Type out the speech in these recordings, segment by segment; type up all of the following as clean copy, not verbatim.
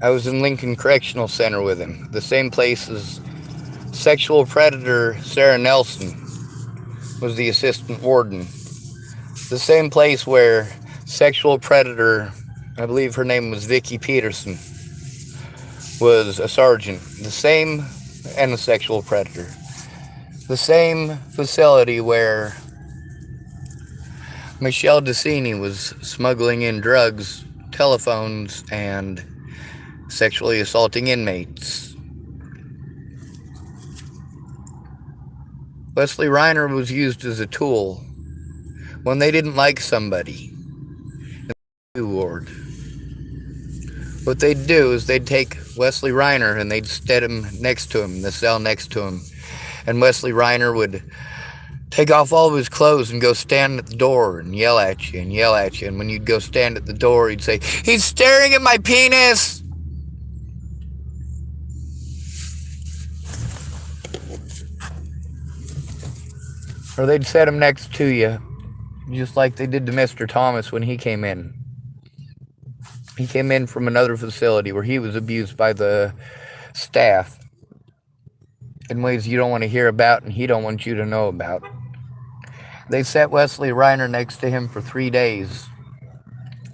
I was in Lincoln Correctional Center with him, the same place as sexual predator Sarah Nelson was the assistant warden, the same place where sexual predator, I believe her name was Vicky Peterson, was a sergeant, the same, and a sexual predator, the same facility where Michelle Decini was smuggling in drugs, telephones, and sexually assaulting inmates. Wesley Reiner was used as a tool when they didn't like somebody in the ward. What they'd do is they'd take Wesley Reiner and they'd set him next to him, in the cell next to him, and Wesley Reiner would take off all of his clothes and go stand at the door and yell at you and yell at you. And when you'd go stand at the door, he'd say, "He's staring at my penis!" Or they'd set him next to you, just like they did to Mr. Thomas when he came in. He came in from another facility where he was abused by the staff in ways you don't want to hear about and he don't want you to know about. They set Wesley Reiner next to him for 3 days.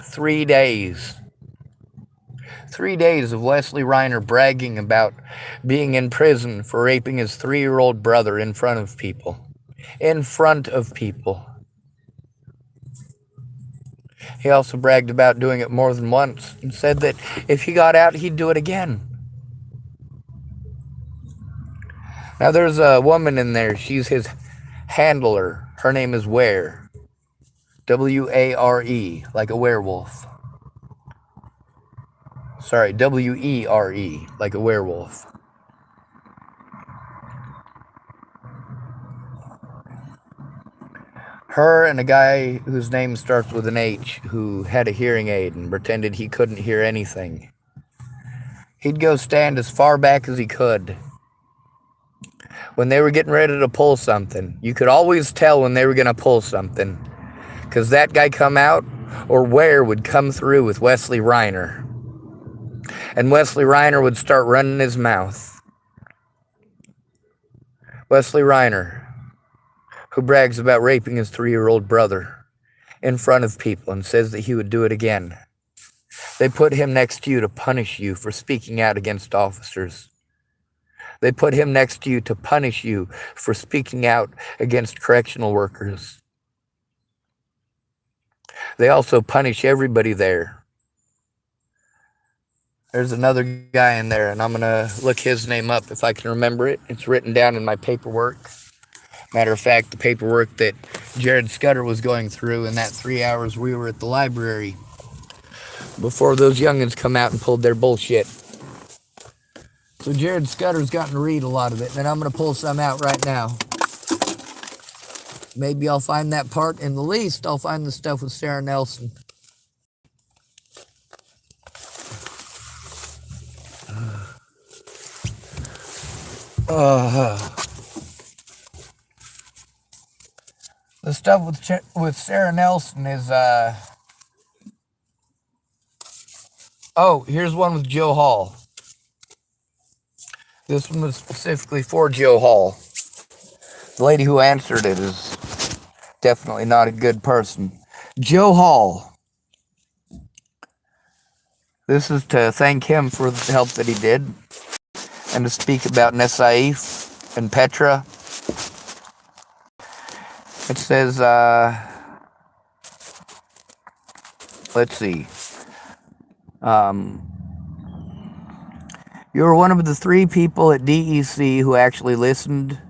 3 days. 3 days of Wesley Reiner bragging about being in prison for raping his 3-year-old brother in front of people. In front of people. He also bragged about doing it more than once and said that if he got out, he'd do it again. Now, there's a woman in there. She's his handler. Her name is Ware. W-A-R-E, like a werewolf. Sorry, W-E-R-E, like a werewolf. Her and a guy whose name starts with an H who had a hearing aid and pretended he couldn't hear anything. He'd go stand as far back as he could. When they were getting ready to pull something, you could always tell when they were going to pull something, because that guy come out, or Ware would come through with Wesley Reiner. And Wesley Reiner would start running his mouth. Wesley Reiner, who brags about raping his 3-year-old brother in front of people and says that he would do it again. They put him next to you to punish you for speaking out against officers. They put him next to you to punish you for speaking out against correctional workers. They also punish everybody there. There's another guy in there, and I'm going to look his name up if I can remember it. It's written down in my paperwork. Matter of fact, the paperwork that Jared Scudder was going through in that 3 hours we were at the library before those youngins come out and pulled their bullshit. So Jared Scudder's gotten to read a lot of it, and I'm going to pull some out right now. Maybe I'll find that part. In the least, I'll find the stuff with Sarah Nelson. The stuff with Sarah Nelson is, oh, here's one with Joe Hall. This one was specifically for Joe Hall. The lady who answered it is definitely not a good person. Joe Hall. This is to thank him for the help that he did and to speak about Nasaif and Petra. It says, let's see. You were one of the 3 people at DEC who actually listened,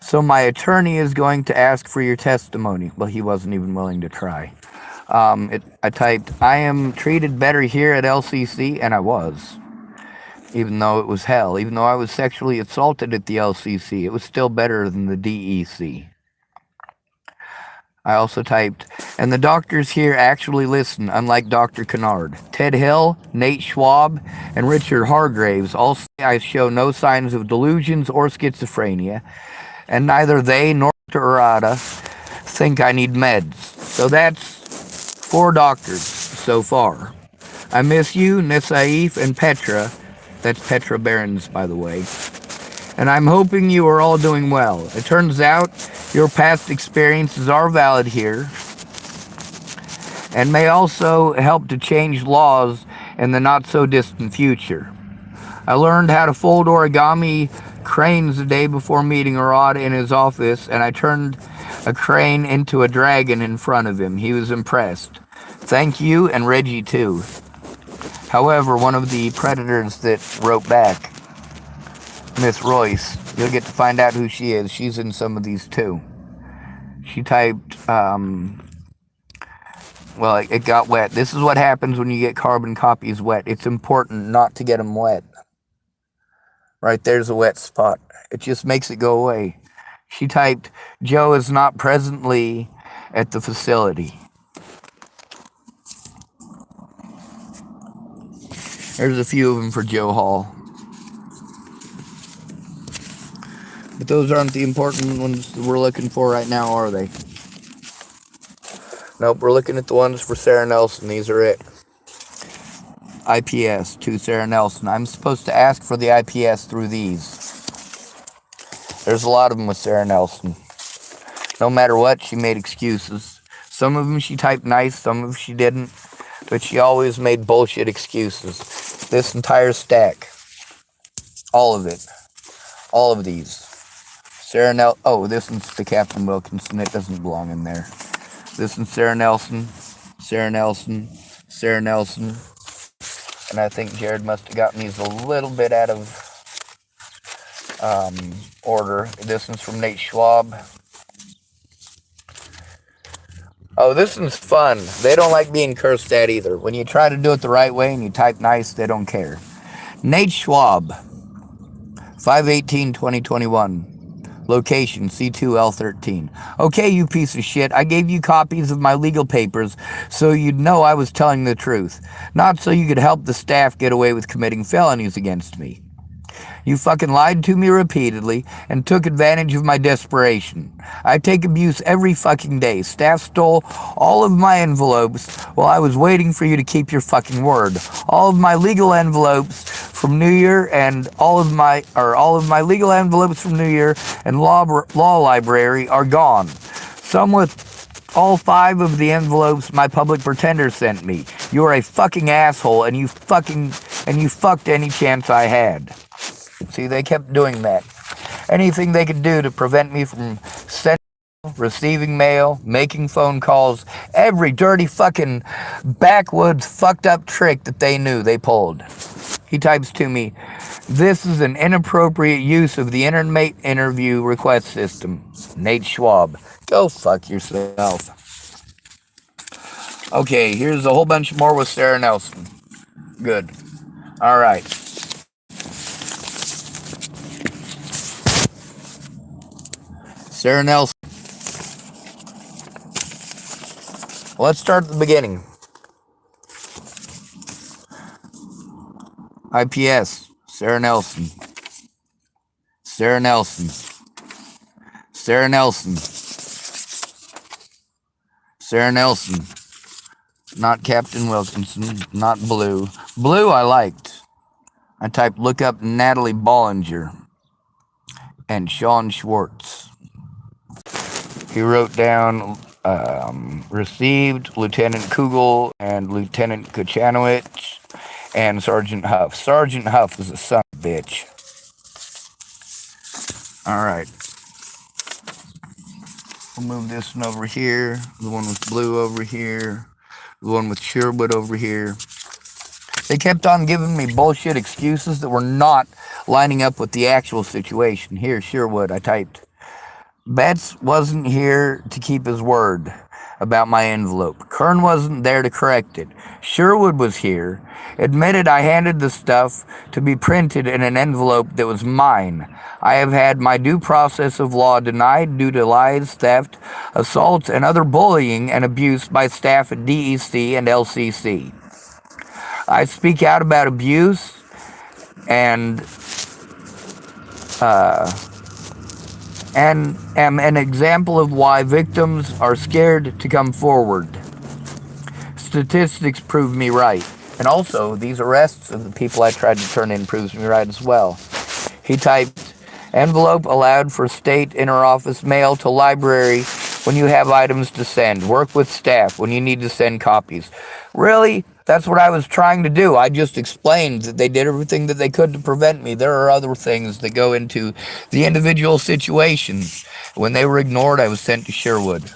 so my attorney is going to ask for your testimony. Well, he wasn't even willing to try. I typed, I am treated better here at LCC, and I was. Even though it was hell. Even though I was sexually assaulted at the LCC, it was still better than the DEC. I also typed, and the doctors here actually listen, unlike Dr. Kennard. Ted Hill, Nate Schwab, and Richard Hargraves all say I show no signs of delusions or schizophrenia, and neither they nor Dr. Arata think I need meds. So that's 4 doctors so far. I miss you, Nisaif, and Petra. That's Petra Behrens, by the way. And I'm hoping you are all doing well. It turns out your past experiences are valid here and may also help to change laws in the not-so-distant future. I learned how to fold origami cranes the day before meeting Arad in his office, and I turned a crane into a dragon in front of him. He was impressed. Thank you, and Reggie too. However, one of the predators that wrote back, Miss Royce, you'll get to find out who she is. She's in some of these too. She typed, well, it got wet. This is what happens when you get carbon copies wet. It's important not to get them wet. Right there's a wet spot. It just makes it go away. She typed, Joe is not presently at the facility. There's a few of them for Joe Hall. But those aren't the important ones that we're looking for right now, are they? Nope, we're looking at the ones for Sarah Nelson. These are it. IPS to Sarah Nelson. I'm supposed to ask for the IPS through these. There's a lot of them with Sarah Nelson. No matter what, she made excuses. Some of them she typed nice, some of them she didn't. But she always made bullshit excuses. This entire stack. All of it. All of these. Sarah Nelson. Oh, this one's to Captain Wilkinson. It doesn't belong in there. This one's Sarah Nelson. Sarah Nelson. Sarah Nelson. And I think Jared must have gotten these a little bit out of order. This one's from Nate Schwab. Oh, this one's fun. They don't like being cursed at either. When you try to do it the right way and you type nice, they don't care. Nate Schwab, 5/18/2021. Location, C2L13. Okay, you piece of shit. I gave you copies of my legal papers so you'd know I was telling the truth. Not so you could help the staff get away with committing felonies against me. You fucking lied to me repeatedly and took advantage of my desperation. I take abuse every fucking day. Staff stole all of my envelopes while I was waiting for you to keep your fucking word. All of my legal envelopes from New Year and all of my legal envelopes from New Year and law library are gone. Some with all 5 of the envelopes my public pretender sent me. You are a fucking asshole and you fucked any chance I had. See, they kept doing that. Anything they could do to prevent me from sending, receiving mail, making phone calls, every dirty fucking backwoods fucked up trick that they knew, they pulled. He types to me, this is an inappropriate use of the inmate interview request system. Nate Schwab. Go fuck yourself. Okay, here's a whole bunch more with Sarah Nelson. Good. All right. Sarah Nelson. Let's start at the beginning. IPS, Sarah Nelson. Sarah Nelson. Sarah Nelson. Sarah Nelson. Not Captain Wilkinson, not Blue. Blue I liked. I typed look up Natalie Bollinger and Sean Schwartz. He wrote down received Lieutenant Kugel and Lieutenant Kuchanowicz and Sergeant Huff. Sergeant Huff is a son of a bitch. All right. We'll move this one over here. The one with Blue over here. The one with Sherwood over here. They kept on giving me bullshit excuses that were not lining up with the actual situation. Here, Sherwood, I typed. Betts wasn't here to keep his word about my envelope. Kern wasn't there to correct it. Sherwood was here, admitted I handed the stuff to be printed in an envelope that was mine. I have had my due process of law denied due to lies, theft, assaults, and other bullying and abuse by staff at DEC and LCC. I speak out about abuse and am an example of why victims are scared to come forward. Statistics prove me right. And also, these arrests of the people I tried to turn in proves me right as well. He typed, envelope allowed for state interoffice mail to library when you have items to send. Work with staff when you need to send copies. Really? That's what I was trying to do. I just explained that they did everything that they could to prevent me. There are other things that go into the individual situations. When they were ignored, I was sent to Sherwood.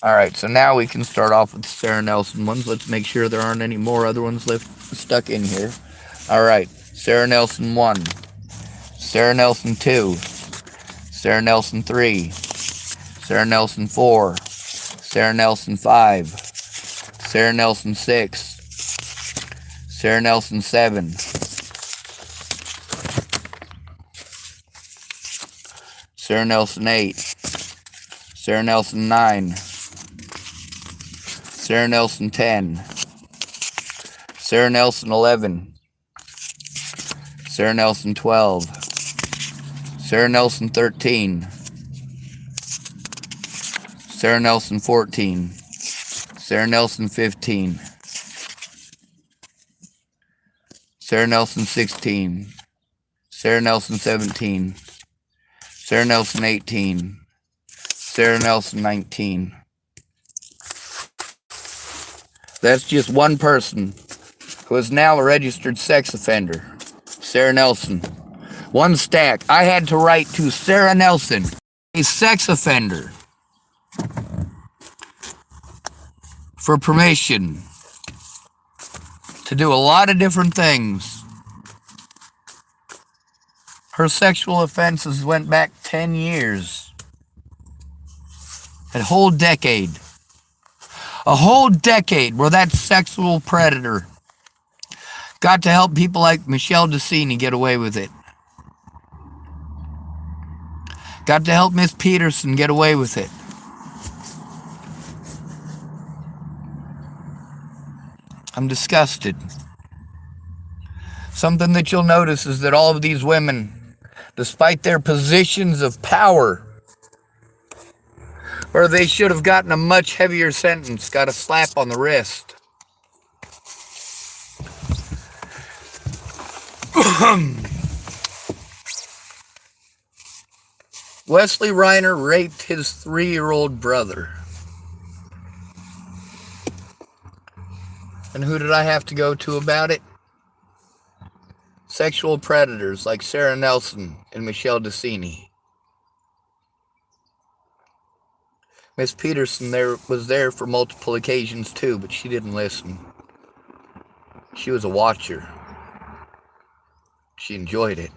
All right, so now we can start off with the Sarah Nelson ones. Let's make sure there aren't any more other ones stuck in here. All right, Sarah Nelson 1, Sarah Nelson 2, Sarah Nelson 3, Sarah Nelson 4, Sarah Nelson 5, Sarah Nelson 6, Sarah Nelson 7, Sarah Nelson 8, Sarah Nelson 9, Sarah Nelson 10, Sarah Nelson 11, Sarah Nelson 12, Sarah Nelson 13, Sarah Nelson 14, Sarah Nelson 15, Sarah Nelson 16, Sarah Nelson 17, Sarah Nelson 18, Sarah Nelson 19. That's just one person who is now a registered sex offender. Sarah Nelson. One stack. I had to write to Sarah Nelson, a sex offender, for permission to do a lot of different things. Her sexual offenses went back 10 years. A whole decade. A whole decade where that sexual predator got to help people like Michelle DeCini get away with it. Got to help Miss Peterson get away with it. I'm disgusted. Something that you'll notice is that all of these women, despite their positions of power, or they should have gotten a much heavier sentence, got a slap on the wrist. Wesley Reiner raped his 3-year-old brother. And who did I have to go to about it? Sexual predators like Sarah Nelson and Michelle DeCini. Miss Peterson was there for multiple occasions too, but she didn't listen. She was a watcher. She enjoyed it.